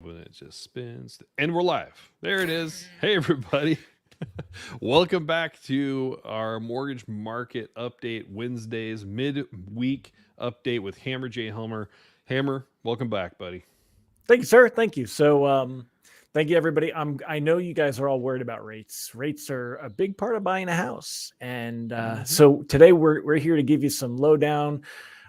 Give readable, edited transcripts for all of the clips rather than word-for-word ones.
When it just spins and we're live. There it is. Hey everybody. Welcome back to our mortgage market update Wednesdays midweek update with Hammer J Helmer. Hammer, welcome back, buddy. Thank you, sir. Thank you. Thank you, everybody. I know you guys are all worried about rates. Rates are a big part of buying a house, and Mm-hmm. so today we're here to give you some lowdown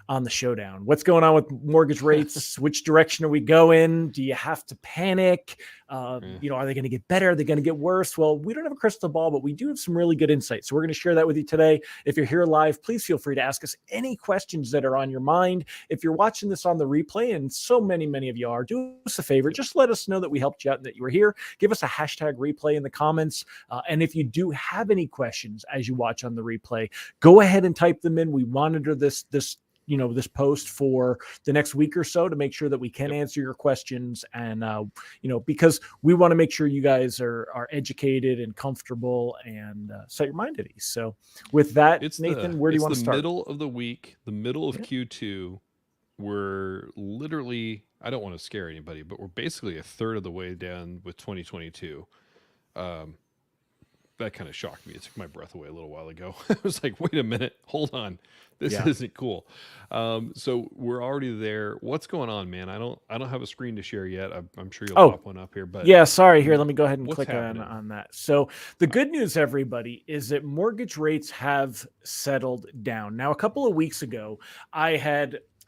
on the showdown. What's going on with mortgage rates? Which direction are we going? Do you have to panic? Yeah. Are they going to get better? Are they going to get worse? Well, we don't have a crystal ball, but we do have some really good insights. So we're going to share that with you today. If you're here live, please feel free to ask us any questions that are on your mind. If you're watching this on the replay, and so many of you are, do us a favor. Just let us know that we helped you out and that you were here. Give us a hashtag replay in the comments. And if you do have any questions as you watch on the replay, go ahead and type them in. We monitor this post for the next week or so to make sure that we can answer your questions. And because we want to make sure you guys are educated and comfortable and set your mind at ease. So with that, Nathan, where do you want to the start? middle of the week, the middle of Q2. We're literally, I don't want to scare anybody, but we're basically a third of the way down with 2022. Um, that kind of shocked me. It took my breath away a little while ago. I was like, wait a minute, hold on, this Yeah. isn't cool. So we're already there. What's going on, man? I don't have a screen to share yet. I'm sure you'll Oh, pop one up here, but yeah, sorry. Here, let me go ahead and what's click happening? on that. So the good news, everybody, is that mortgage rates have settled down. Now, a couple of weeks ago,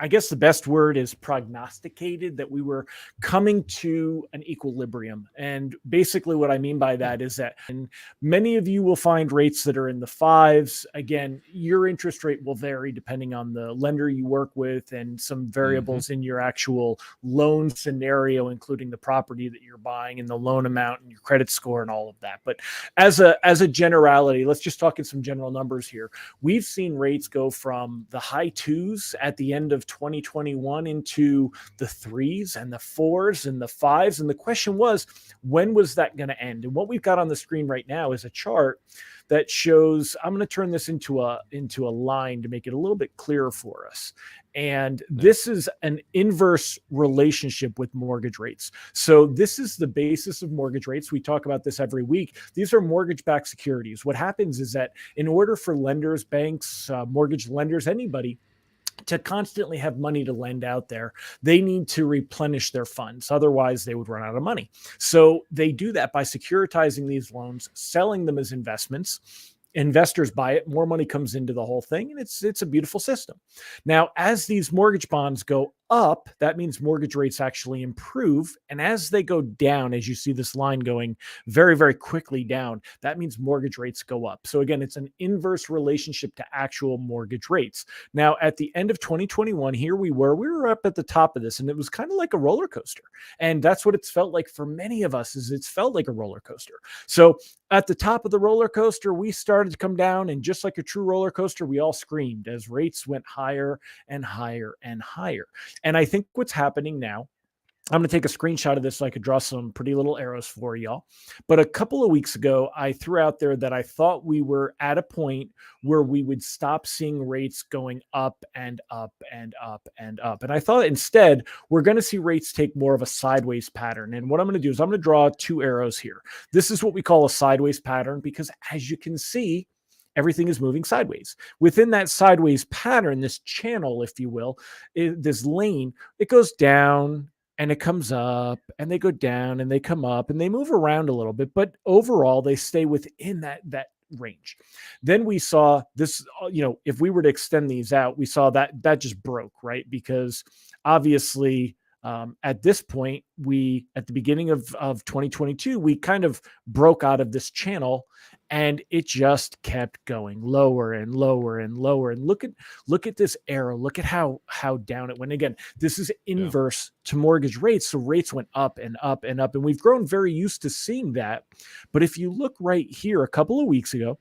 I guess the best word is prognosticated that we were coming to an equilibrium. And basically, what I mean by Hmm. that is that and many of you will find rates that are in the fives. Again, your interest rate will vary depending on the lender you work with and some Mm-hmm. variables in your actual loan scenario, including the property that you're buying and the loan amount and your credit score and all of that. But as a generality, let's just talk in some general numbers here. We've seen rates go from the high twos at the end of 2021 into the threes and the fours and the fives. And the question was, when was that going to end? And what we've got on the screen right now is a chart that shows. I'm going to turn this into a line to make it a little bit clearer for us. And Nice. this is an inverse relationship with mortgage rates. So this is the basis of mortgage rates. We talk about this every week. These are mortgage-backed securities. What happens is that in order for lenders, banks, mortgage lenders, anybody to constantly have money to lend out there, they need to replenish their funds. Otherwise, they would run out of money. So they do that by securitizing these loans, selling them as investments. Investors buy it, more money comes into the whole thing, and it's a beautiful system. Now, as these mortgage bonds go up, that means mortgage rates actually improve. And as they go down, as you see this line going very quickly down, that means mortgage rates go up. So again, it's an inverse relationship to actual mortgage rates. Now, at the end of 2021, here we were up at the top of this, and it was kind of like a roller coaster. And that's what it's felt like for many of us, is it's felt like a roller coaster. So at the top of the roller coaster, we started to come down, and just like a true roller coaster, we all screamed as rates went higher and higher and higher. And I think what's happening now, I'm going to take a screenshot of this so I could draw some pretty little arrows for y'all. But a couple of weeks ago, I threw out there that I thought we were at a point where we would stop seeing rates going up and up and up and up. And I thought instead we're going to see rates take more of a sideways pattern. And what I'm going to do is I'm going to draw two arrows here. This is what we call a sideways pattern because, as you can see, everything is moving sideways. Within that sideways pattern, this channel, if you will, this lane, it goes down and it comes up and they go down and they come up and they move around a little bit, but overall they stay within that range. Then we saw this, if we were to extend these out, we saw that just broke, right? Because obviously, at this point, we at the beginning of 2022, we kind of broke out of this channel, and it just kept going lower and lower and lower. And look at this arrow. Look at how down it went. Again, this is Yeah. inverse to mortgage rates. So rates went up and up and up. And we've grown very used to seeing that. But if you look right here a couple of weeks ago,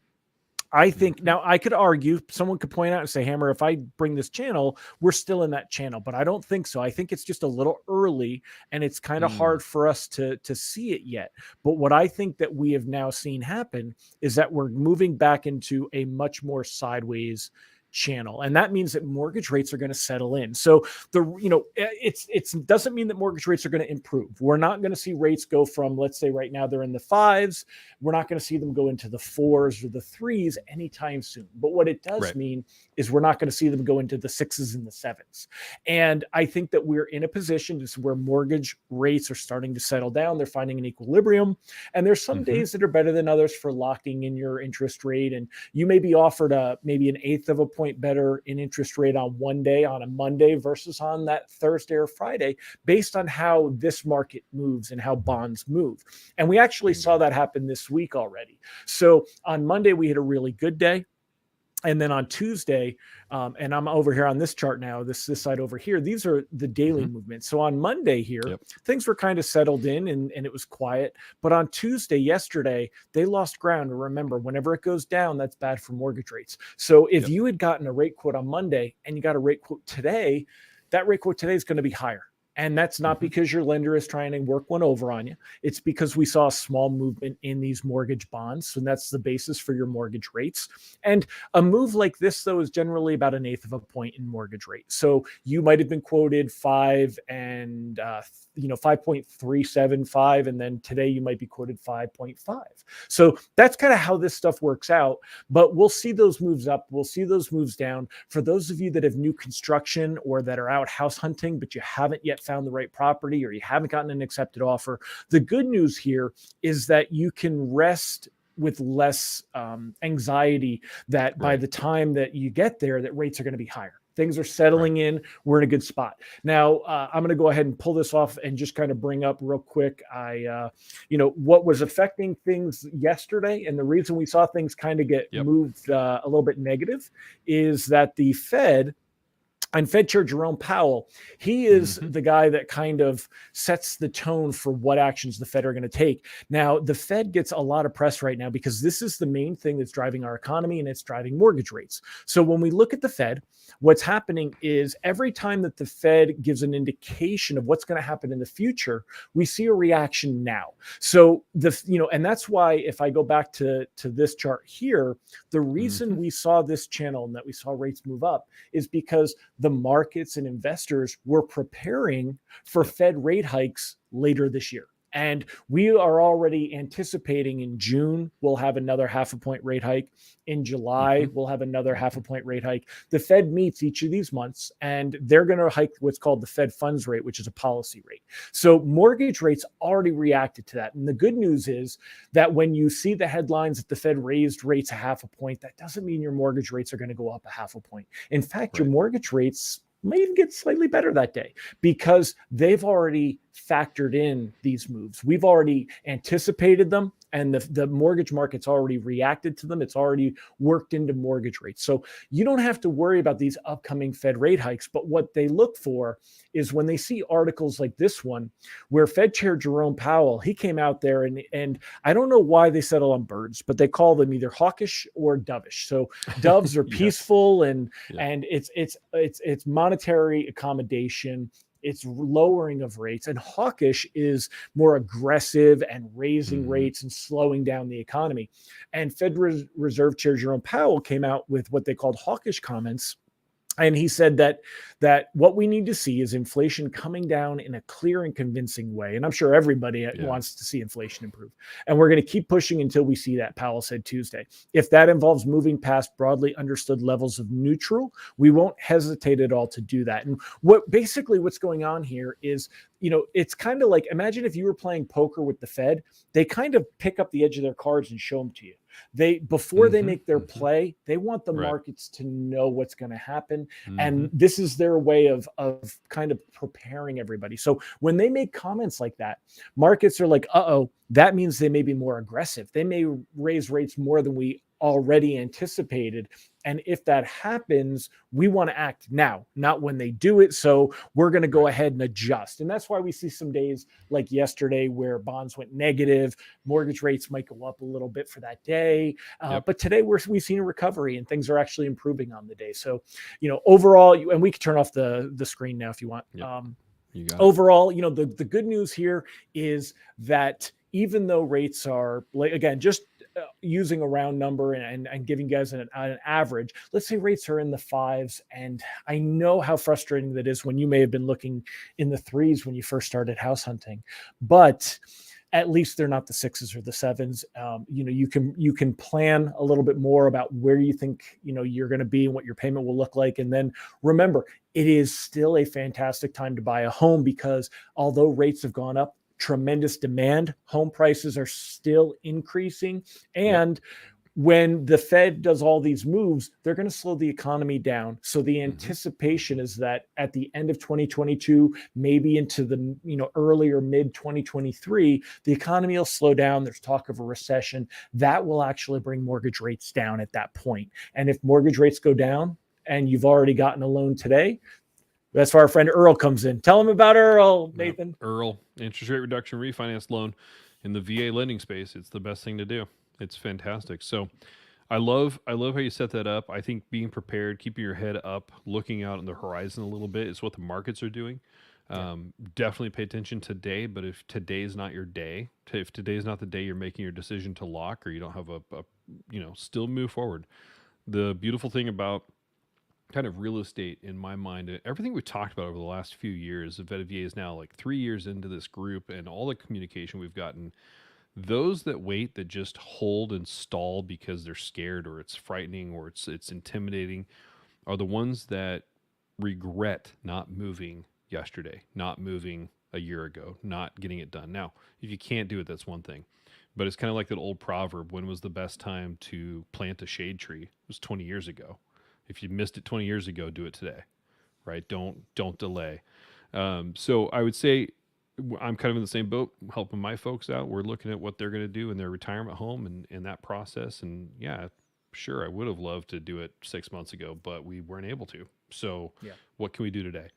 I think Mm-hmm. now I could argue, someone could point out and say, Hammer, if I bring this channel, we're still in that channel, but I don't think so. I think it's just a little early and it's kind of Mm. hard for us to see it yet. But what I think that we have now seen happen is that we're moving back into a much more sideways channel, and that means that mortgage rates are going to settle in. So it's doesn't mean that mortgage rates are going to improve. We're not going to see rates go from, let's say right now they're in the fives, we're not going to see them go into the fours or the threes anytime soon. But what it does Right. mean is we're not going to see them go into the sixes and the sevens. And I think that we're in a position where mortgage rates are starting to settle down. They're finding an equilibrium, and there's some Mm-hmm. days that are better than others for locking in your interest rate. And you may be offered maybe an eighth of a point better in interest rate on one day, on a Monday versus on that Thursday or Friday, based on how this market moves and how bonds move. And we actually saw that happen this week already. So on Monday, we had a really good day. And then on Tuesday, and I'm over here on this chart now, this side over here, these are the daily movements. So on Monday here, things were kind of settled in and it was quiet. But on Tuesday, yesterday, they lost ground. And remember, whenever it goes down, that's bad for mortgage rates. So if you had gotten a rate quote on Monday and you got a rate quote today, that rate quote today is going to be higher. And that's not because your lender is trying to work one over on you. It's because we saw a small movement in these mortgage bonds. And that's the basis for your mortgage rates. And a move like this, though, is generally about an eighth of a point in mortgage rate. So you might have been quoted 5.375. And then today you might be quoted 5.5. So that's kind of how this stuff works out. But we'll see those moves up. We'll see those moves down. For those of you that have new construction or that are out house hunting, but you haven't yet found the right property or you haven't gotten an accepted offer, the good news here is that you can rest with less anxiety that by the time that you get there, that rates are going to be higher. Things are settling in. We're in a good spot. Now, I'm going to go ahead and pull this off and just kind of bring up real quick. What was affecting things yesterday, and the reason we saw things kind of get moved a little bit negative is that the Fed and Fed Chair Jerome Powell, he is the guy that kind of sets the tone for what actions the Fed are going to take. Now, the Fed gets a lot of press right now because this is the main thing that's driving our economy and it's driving mortgage rates. So when we look at the Fed, what's happening is every time that the Fed gives an indication of what's going to happen in the future, we see a reaction now. So and that's why if I go back to this chart here, the reason we saw this channel and that we saw rates move up is because the markets and investors were preparing for Fed rate hikes later this year. And we are already anticipating in June, we'll have another half a point rate hike. In July, we'll have another half a point rate hike. The Fed meets each of these months, and they're going to hike what's called the Fed funds rate, which is a policy rate. So mortgage rates already reacted to that. And the good news is that when you see the headlines that the Fed raised rates a half a point, that doesn't mean your mortgage rates are going to go up a half a point. In fact, your mortgage rates may even get slightly better that day because they've already factored in these moves. We've already anticipated them, and the mortgage market's already reacted to them. It's already worked into mortgage rates. So you don't have to worry about these upcoming Fed rate hikes. But what they look for is when they see articles like this one, where Fed Chair Jerome Powell, he came out there and I don't know why they settle on birds, but they call them either hawkish or dovish. So doves are peaceful and it's monetary accommodation. It's lowering of rates, and hawkish is more aggressive and raising rates and slowing down the economy. And Fed Reserve Chair Jerome Powell came out with what they called hawkish comments. And he said that what we need to see is inflation coming down in a clear and convincing way. And I'm sure everybody wants to see inflation improve. And we're going to keep pushing until we see that, Powell said Tuesday. If that involves moving past broadly understood levels of neutral, we won't hesitate at all to do that. And what's going on here is, it's kind of like, imagine if you were playing poker with the Fed, they kind of pick up the edge of their cards and show them to you. Before they make their play, they want the markets to know what's going to happen. And this is their way of kind of preparing everybody. So when they make comments like that, markets are like, that means they may be more aggressive. They may raise rates more than we already anticipated. And if that happens, we want to act now, not when they do it. So we're going to go ahead and adjust. And that's why we see some days like yesterday where bonds went negative, mortgage rates might go up a little bit for that day. But today we've seen a recovery and things are actually improving on the day. So, overall, and we can turn off the screen now if you want. Overall, the good news here is that even though rates are, again, just using a round number and giving you guys an average, let's say rates are in the fives. And I know how frustrating that is when you may have been looking in the threes when you first started house hunting, but at least they're not the sixes or the sevens. You can plan a little bit more about where you think you're going to be and what your payment will look like. And then remember, it is still a fantastic time to buy a home because although rates have gone up, tremendous demand, home prices are still increasing. Yep. And when the Fed does all these moves, they're going to slow the economy down. So the Hmm. anticipation is that at the end of 2022, maybe into the early or mid 2023, the economy will slow down. There's talk of a recession. That will actually bring mortgage rates down at that point. And if mortgage rates go down and you've already gotten a loan today, that's where our friend Earl comes in. Tell him about Earl, Yep. Nathan. Earl, interest rate reduction refinance loan in the VA lending space. It's the best thing to do. It's fantastic. So I love how you set that up. I think being prepared, keeping your head up, looking out on the horizon a little bit is what the markets are doing. Yeah. Definitely pay attention today, but if today's not your day, if today's not the day you're making your decision to lock, or you don't have still move forward. The beautiful thing about kind of real estate in my mind, everything we've talked about over the last few years, Vetivier is now like 3 years into this group, and all the communication we've gotten, those that wait, that just hold and stall because they're scared or it's frightening or it's intimidating, are the ones that regret not moving yesterday, not moving a year ago, not getting it done. Now, if you can't do it, that's one thing. But it's kind of like that old proverb, when was the best time to plant a shade tree? It was 20 years ago. If you missed it 20 years ago, do it today, right? Don't delay. So I would say I'm kind of in the same boat, helping my folks out. We're looking at what they're going to do in their retirement home and that process. And yeah, sure, I would have loved to do it 6 months ago, but we weren't able to. So Yeah. what can we do today?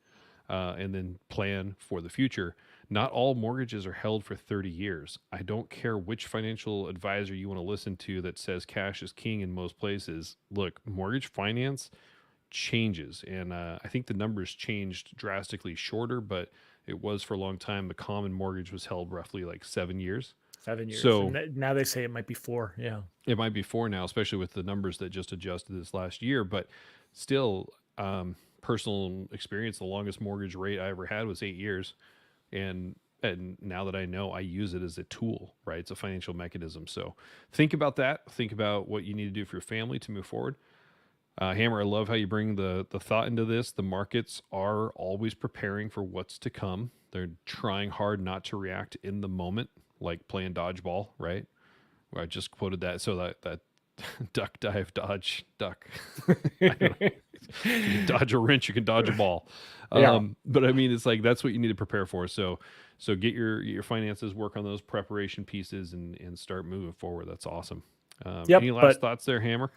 And then plan for the future. Not all mortgages are held for 30 years. I don't care which financial advisor you want to listen to that says cash is king in most places. Look, mortgage finance changes, and I think the numbers changed drastically shorter, but it was for a long time. The common mortgage was held roughly like 7 years. 7 years. So And now they say it might be four. Yeah. it might be four now, especially with the numbers that just adjusted this last year. But still, personal experience, the longest mortgage rate I ever had was 8 years. And now that I know, I use it as a tool, right? It's a financial mechanism. So think about that. Think about what you need to do for your family to move forward. Hammer, I love how you bring the thought into this. The markets are always preparing for what's to come. They're trying hard not to react in the moment, like playing dodgeball, right? Where I just quoted that. So that duck, dive, dodge, duck. I don't know. If you can dodge a wrench, you can dodge a ball. Yeah. But I mean, it's like that's what you need to prepare for. So get your finances, work on those preparation pieces, and start moving forward. That's awesome. Any Yep. last But thoughts there, Hammer?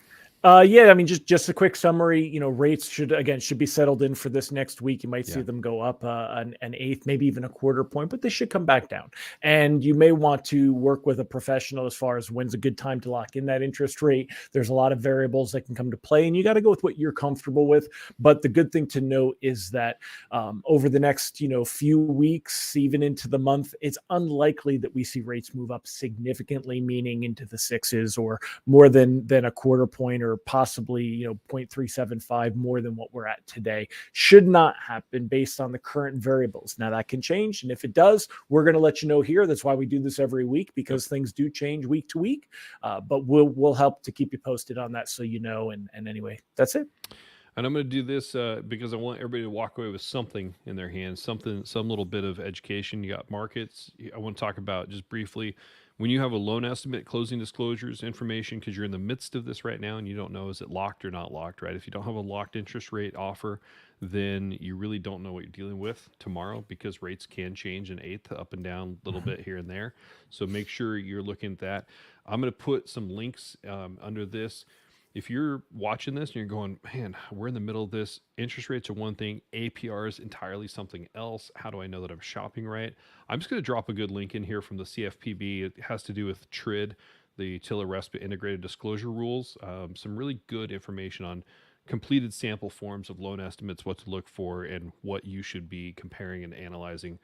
yeah, I mean, just a quick summary. Rates should be settled in for this next week. You might see Yeah. them go up an eighth, maybe even a quarter point, but they should come back down. And you may want to work with a professional as far as when's a good time to lock in that interest rate. There's a lot of variables that can come to play, and you got to go with what you're comfortable with. But the good thing to note is that over the next few weeks, even into the month, it's unlikely that we see rates move up significantly, meaning into the sixes or more than a quarter point or possibly 0.375 more than what we're at today. Should not happen based on the current variables. Now that can change, and if it does, we're going to let you know here. That's why we do this every week, Yep. because things do change week to week. But we'll help to keep you posted on that, so you know. And anyway, that's it. And I'm going to do this because I want everybody to walk away with something in their hands, some little bit of education. You got markets. I want to talk about just briefly when you have a loan estimate, closing disclosures, information, because you're in the midst of this right now and you don't know, is it locked or not locked, right? If you don't have a locked interest rate offer, then you really don't know what you're dealing with tomorrow, because rates can change an eighth up and down a little bit here and there. So make sure you're looking at that. I'm going to put some links under this. If you're watching this and you're going, man, we're in the middle of this, interest rates are one thing, APR is entirely something else. How do I know that I'm shopping right? I'm just going to drop a good link in here from the CFPB. It has to do with TRID, the Tiller Respite Integrated Disclosure Rules. Some really good information on completed sample forms of loan estimates, what to look for, and what you should be comparing and analyzing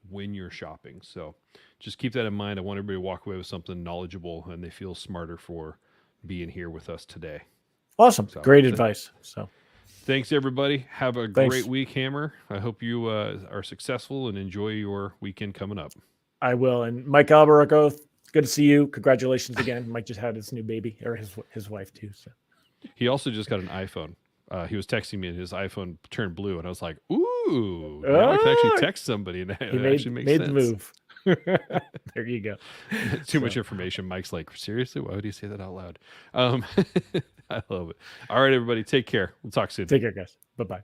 when you're shopping. So just keep that in mind. I want everybody to walk away with something knowledgeable and they feel smarter for being here with us today. Awesome. So Great advice. So thanks, everybody. Have a Thanks. great week, Hammer. I hope you are successful and enjoy your weekend coming up. I will. And Mike Alberico, good to see you. Congratulations again. Mike just had his new baby, or his wife too. So He also just got an iPhone. He was texting me and his iPhone turned blue, and I was like, "Ooh, now I can actually text somebody." And he it actually makes sense. the move. There you go. Too much information. Mike's like, seriously? Why would he say that out loud? I love it. All right, everybody, take care. We'll talk soon. Take care, guys. Bye-bye.